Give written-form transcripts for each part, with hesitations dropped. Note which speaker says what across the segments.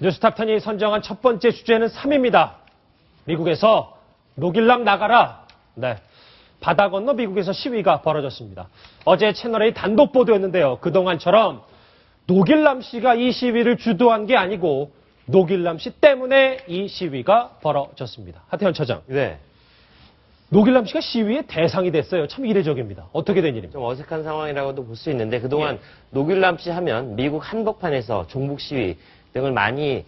Speaker 1: 뉴스탑10이 선정한 첫 번째 주제는 3입니다. 미국에서 노길남 나가라. 네. 바다 건너 미국에서 시위가 벌어졌습니다. 어제 채널A 단독 보도였는데요. 그동안처럼 노길남 씨가 이 시위를 주도한 게 아니고 노길남 씨 때문에 이 시위가 벌어졌습니다. 하태현 처장.
Speaker 2: 네.
Speaker 1: 노길남 씨가 시위의 대상이 됐어요. 참 이례적입니다. 어떻게 된 일입니까?
Speaker 2: 좀 어색한 상황이라고도 볼 수 있는데 그동안 노길남 씨 하면 미국 한복판에서 종북 시위 등을 많이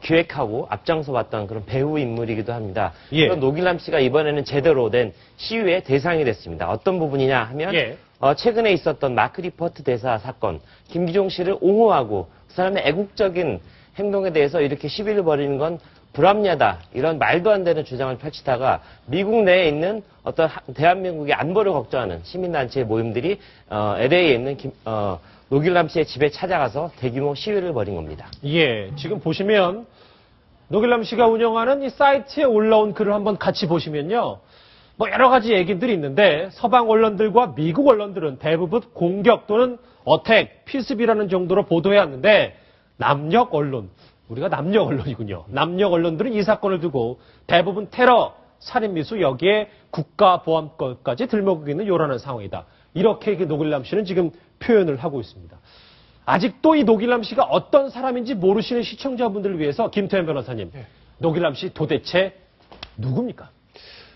Speaker 2: 기획하고 앞장서 왔던 그런 배우 인물이기도 합니다. 그런 노길남 씨가 이번에는 제대로 된 시위의 대상이 됐습니다. 어떤 부분이냐 하면 최근에 있었던 마크 리퍼트 대사 사건, 김기종 씨를 옹호하고 그 사람의 애국적인 행동에 대해서 이렇게 시위를 벌이는 건 불합리하다. 이런 말도 안 되는 주장을 펼치다가 미국 내에 있는 어떤 대한민국의 안보를 걱정하는 시민단체 모임들이 LA에 있는 노길남 씨의 집에 찾아가서 대규모 시위를 벌인 겁니다.
Speaker 1: 예, 지금 보시면 노길남 씨가 운영하는 이 사이트에 올라온 글을 한번 같이 보시면요. 뭐 여러 가지 얘기들이 있는데 서방 언론들과 미국 언론들은 대부분 공격 또는 어택, 피습이라는 정도로 보도해왔는데 남녘 언론, 우리가 남녘 언론이군요. 남녘 언론들은 이 사건을 두고 대부분 테러, 살인미수 여기에 국가보안법까지 들먹이는 요란한 상황이다. 이렇게 노길남 씨는 지금 표현을 하고 있습니다. 아직도 이 노길남 씨가 어떤 사람인지 모르시는 시청자분들을 위해서 김태현 변호사님, 노길남 씨 도대체 누굽니까?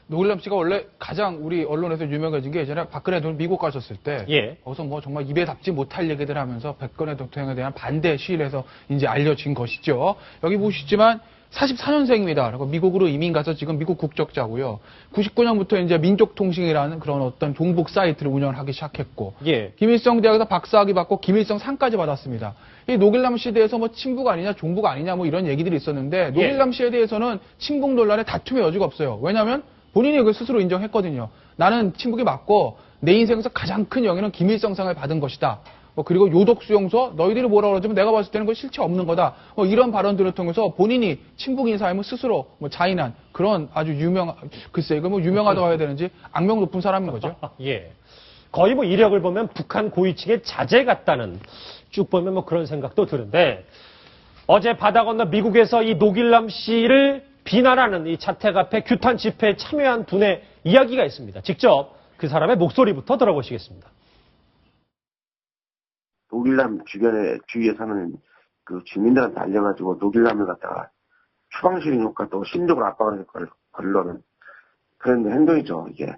Speaker 3: 노길남 씨가 원래 가장 우리 언론에서 유명해진 게 예전에 박근혜 대통령 미국 가셨을 때 거기서 뭐 정말 입에 담지 못할 얘기들 하면서 박근혜 대통령에 대한 반대 시위를 해서 이제 알려진 것이죠. 여기 보시지만 44년생입니다. 그리고 미국으로 이민 가서 지금 미국 국적자고요. 99년부터 이제 민족통신이라는 그런 어떤 종북 사이트를 운영을 하기 시작했고, 김일성 대학에서 박사학위 받고 김일성 상까지 받았습니다. 이 노길남 씨에 대해서 뭐 친북 아니냐, 종북 아니냐 뭐 이런 얘기들이 있었는데, 노길남 씨에 대해서는 친북 논란에 다툼의 여지가 없어요. 왜냐하면 본인이 그걸 스스로 인정했거든요. 나는 친북이 맞고 내 인생에서 가장 큰 영예는 김일성상을 받은 것이다. 그리고 요독수용소 너희들이 뭐라 그러지만 내가 봤을 때는 그건 실체 없는 거다. 이런 발언들을 통해서 본인이 친북 인사임을 스스로 자인한 그런 아주 글쎄 이거 뭐 유명하다고 해야 되는지 악명 높은 사람인 거죠.
Speaker 1: 예. 거의 뭐 이력을 보면 북한 고위층의 자제 같다는 쭉 보면 뭐 그런 생각도 드는데 어제 바다 건너 미국에서 이 노길남 씨를 비난하는 이 자택 앞에 규탄 집회에 참여한 분의 이야기가 있습니다. 직접 그 사람의 목소리부터 들어보시겠습니다.
Speaker 4: 노길남 주위에 사는 그 주민들한테 알려가지고 노길남을 갖다가 추방시키는 효과 또 심적으로 압박하는 효과를 걸러는 그런 행동이죠, 이게.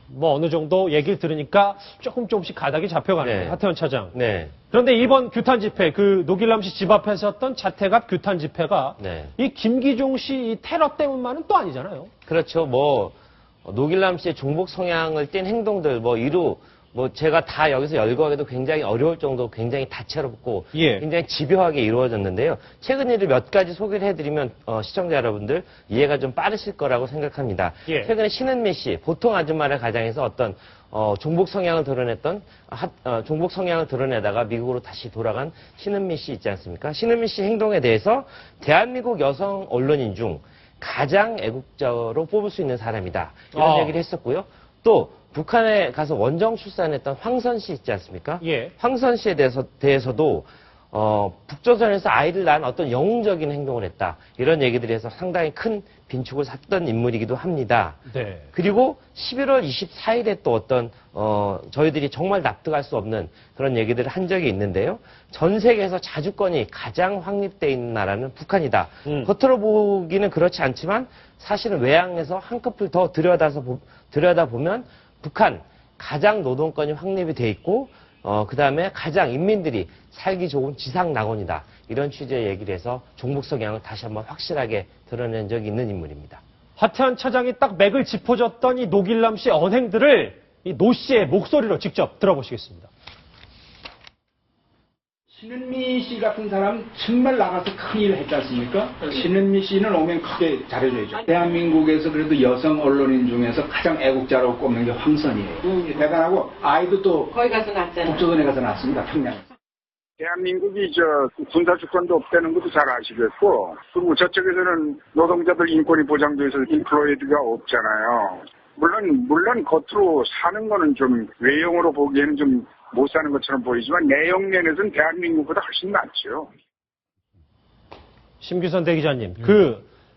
Speaker 1: 뭐 어느 정도 얘기를 들으니까 조금씩 가닥이 잡혀가네요. 하태현 차장.
Speaker 2: 네.
Speaker 1: 그런데 이번 규탄 집회, 그 노길남 씨 집 앞에서 했던 자택 앞 규탄 집회가 이 김기종 씨 이 테러 때문만은 또 아니잖아요.
Speaker 2: 그렇죠. 뭐 노길남 씨의 종북 성향을 띈 행동들 제가 다 여기서 열거하기도 굉장히 어려울 정도로 굉장히 다채롭고 굉장히 집요하게 이루어졌는데요. 최근 일을 몇 가지 소개를 해드리면 시청자 여러분들 이해가 좀 빠르실 거라고 생각합니다. 최근에 신은미 씨, 보통 아줌마를 가장해서 어떤 종북 성향을 드러내다가 미국으로 다시 돌아간 신은미 씨 있지 않습니까? 신은미 씨 행동에 대해서 대한민국 여성 언론인 중 가장 애국자로 뽑을 수 있는 사람이다. 이런 얘기를 했었고요. 또 북한에 가서 원정 출산했던 황선 씨 있지 않습니까? 황선 씨에 대해서도 북조선에서 아이를 낳은 어떤 영웅적인 행동을 했다. 이런 얘기들이 해서 상당히 큰 빈축을 샀던 인물이기도 합니다. 그리고 11월 24일에 또 어떤 저희들이 정말 납득할 수 없는 그런 얘기들을 한 적이 있는데요. 전 세계에서 자주권이 가장 확립되어 있는 나라는 북한이다. 겉으로 보기는 그렇지 않지만 사실은 외양에서 한꺼풀 더 들여다보면 북한 가장 노동권이 확립이 돼 있고 그 다음에 가장 인민들이 살기 좋은 지상 낙원이다. 이런 취지의 얘기를 해서 종북 성향을 다시 한번 확실하게 드러낸 적이 있는 인물입니다.
Speaker 1: 하태현 차장이 딱 맥을 짚어줬던 이 노길남 씨의 언행들을 이 노 씨의 목소리로 직접 들어보시겠습니다.
Speaker 5: 신은미 씨 같은 사람 정말 나가서 큰 일을 했지 않습니까? 신은미 씨는 오면 크게 잘해줘야죠. 대한민국에서 그래도 여성 언론인 중에서 가장 애국자라고 꼽는 게 황선이에요. 대단하고 아이도 또
Speaker 6: 거기 가서 낳았잖아요.
Speaker 5: 북조선에 가서 낳았습니다. 평양에서.
Speaker 7: 대한민국이 군사 주권도 없다는 것도 잘 아시겠고, 그리고 저쪽에서는 노동자들 인권이 보장되어 있어서 인플로이드가 없잖아요. 물론 겉으로 사는 거는 좀 외형으로 보기에는 좀 못 사는 것처럼 보이지만 내용 면에서는 대한민국보다 훨씬 낫죠.
Speaker 1: 심규선 대기자님,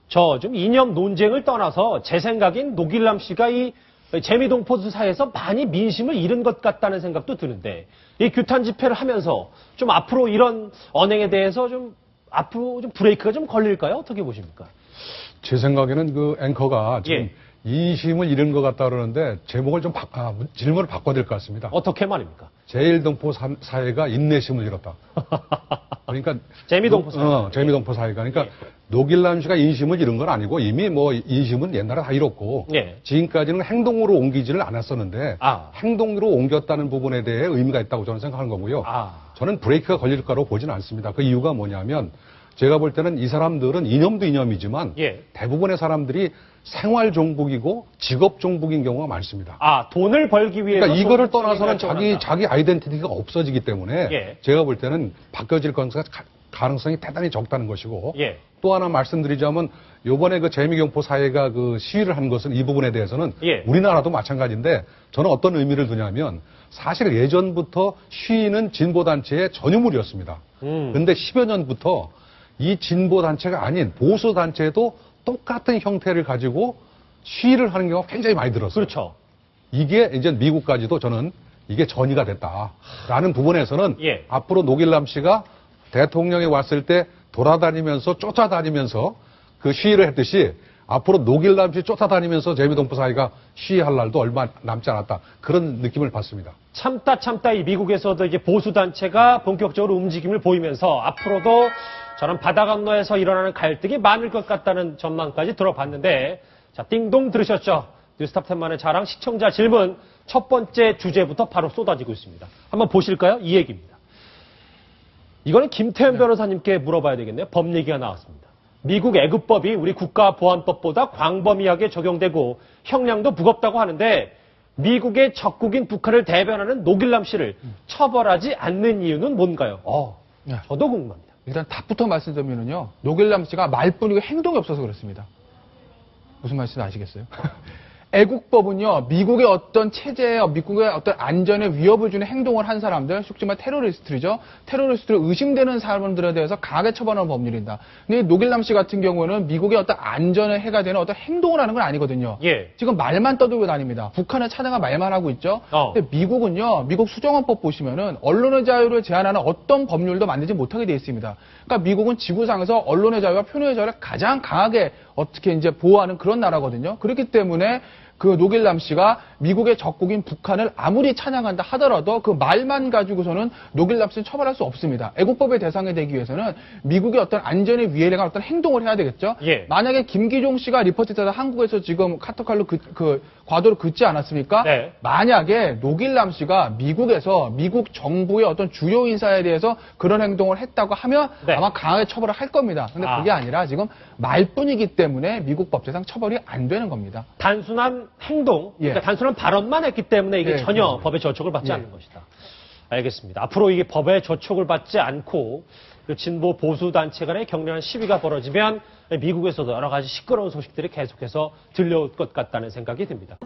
Speaker 1: 좀 이념 논쟁을 떠나서 제 생각엔 노길남 씨가 이 재미동포 사이에서 많이 민심을 잃은 것 같다는 생각도 드는데, 이 규탄 집회를 하면서 좀 앞으로 이런 언행에 대해서 좀 앞으로 좀 브레이크가 좀 걸릴까요? 어떻게 보십니까?
Speaker 6: 제 생각에는 그 앵커가 지금
Speaker 1: 예.
Speaker 6: 인심을 잃은 것 같다 그러는데 제목을 좀 질문을 바꿔야 될 것 같습니다.
Speaker 1: 어떻게 말입니까?
Speaker 6: 제1동포 사회가 인내심을 잃었다. 그러니까
Speaker 1: 재미동포 사회.
Speaker 6: 재미동포 사회가 그러니까
Speaker 1: 예.
Speaker 6: 노길남 씨가 인심을 잃은 건 아니고 이미 뭐 인심은 옛날에 다 잃었고
Speaker 1: 예.
Speaker 6: 지금까지는 행동으로 옮기지를 않았었는데 행동으로 옮겼다는 부분에 대해 의미가 있다고 저는 생각하는 거고요. 저는 브레이크가 걸릴 거라고 보지는 않습니다. 그 이유가 뭐냐면 제가 볼 때는 이 사람들은 이념도 이념이지만
Speaker 1: 예.
Speaker 6: 대부분의 사람들이 생활 종북이고 직업 종북인 경우가 많습니다.
Speaker 1: 돈을 벌기 위해서.
Speaker 6: 그러니까 이거를 떠나서는 자기 아이덴티티가 없어지기 때문에
Speaker 1: 예.
Speaker 6: 제가 볼 때는 바뀌어질 가능성이 대단히 적다는 것이고
Speaker 1: 예.
Speaker 6: 또 하나 말씀드리자면 요번에 그 재미경포 사회가 그 시위를 한 것은 이 부분에 대해서는
Speaker 1: 예.
Speaker 6: 우리나라도 마찬가지인데 저는 어떤 의미를 두냐면 사실 예전부터 시위는 진보단체의 전유물이었습니다. 근데 10여 년부터 이 진보단체가 아닌 보수단체도 똑같은 형태를 가지고 시위를 하는 경우가 굉장히 많이 들었어요.
Speaker 1: 그렇죠.
Speaker 6: 이게 이제 미국까지도 저는 이게 전이가 됐다라는 부분에서는
Speaker 1: 예.
Speaker 6: 앞으로 노길남 씨가 대통령이 왔을 때 돌아다니면서 쫓아다니면서 그 시위를 했듯이 앞으로 노길남 씨 쫓아다니면서 재미동포 사회가 시위할 날도 얼마 남지 않았다. 그런 느낌을 받습니다.
Speaker 1: 참다 이 미국에서도 이제 보수단체가 본격적으로 움직임을 보이면서 앞으로도 저는 바다 건너에서 일어나는 갈등이 많을 것 같다는 전망까지 들어봤는데, 자, 띵동 들으셨죠? 뉴스탑 10만의 자랑 시청자 질문 첫 번째 주제부터 바로 쏟아지고 있습니다. 한번 보실까요? 이 얘기입니다. 이거는 김태현 변호사님께 물어봐야 되겠네요. 법 얘기가 나왔습니다. 미국 애국법이 우리 국가보안법보다 광범위하게 적용되고 형량도 무겁다고 하는데 미국의 적국인 북한을 대변하는 노길남 씨를 처벌하지 않는 이유는 뭔가요? 저도 궁금합니다.
Speaker 3: 일단 답부터 말씀드리면요. 노길남 씨가 말뿐이고 행동이 없어서 그렇습니다. 무슨 말씀인지 아시겠어요? 애국법은요, 미국의 어떤 체제에, 미국의 어떤 안전에 위협을 주는 행동을 한 사람들, 쉽게 말해 테러리스트죠. 테러리스트로 의심되는 사람들에 대해서 강하게 처벌하는 법률입니다. 근데 노길남 씨 같은 경우는 미국의 어떤 안전에 해가 되는 어떤 행동을 하는 건 아니거든요.
Speaker 1: 예.
Speaker 3: 지금 말만 떠들고 다닙니다. 북한을 찾아가 말만 하고 있죠. 근데 미국은요, 미국 수정헌법 보시면은 언론의 자유를 제한하는 어떤 법률도 만들지 못하게 되어 있습니다. 그러니까 미국은 지구상에서 언론의 자유와 표현의 자유를 가장 강하게 어떻게 이제 보호하는 그런 나라거든요. 그렇기 때문에 그 노길남 씨가 미국의 적국인 북한을 아무리 찬양한다 하더라도 그 말만 가지고서는 노길남 씨는 처벌할 수 없습니다. 애국법의 대상이 되기 위해서는 미국의 어떤 안전에 위해를 가는 어떤 행동을 해야 되겠죠.
Speaker 1: 예.
Speaker 3: 만약에 김기종 씨가 리포트에서 한국에서 지금 카터칼로 과도를 긋지 않았습니까?
Speaker 1: 네.
Speaker 3: 만약에 노길남 씨가 미국에서 미국 정부의 어떤 주요 인사에 대해서 그런 행동을 했다고 하면
Speaker 1: 네.
Speaker 3: 아마 강하게 처벌을 할 겁니다. 근데 그게 아니라 지금 말뿐이기 때문에 미국 법제상 처벌이 안 되는 겁니다.
Speaker 1: 단순한 행동,
Speaker 3: 예.
Speaker 1: 그러니까 단순한 발언만 했기 때문에 이게
Speaker 3: 예,
Speaker 1: 전혀
Speaker 3: 그렇습니다.
Speaker 1: 법의 저촉을 받지
Speaker 3: 예.
Speaker 1: 않는 것이다. 알겠습니다. 앞으로 이게 법의 저촉을 받지 않고 그 진보 보수 단체 간의 격렬한 시위가 벌어지면 미국에서도 여러 가지 시끄러운 소식들이 계속해서 들려올 것 같다는 생각이 듭니다.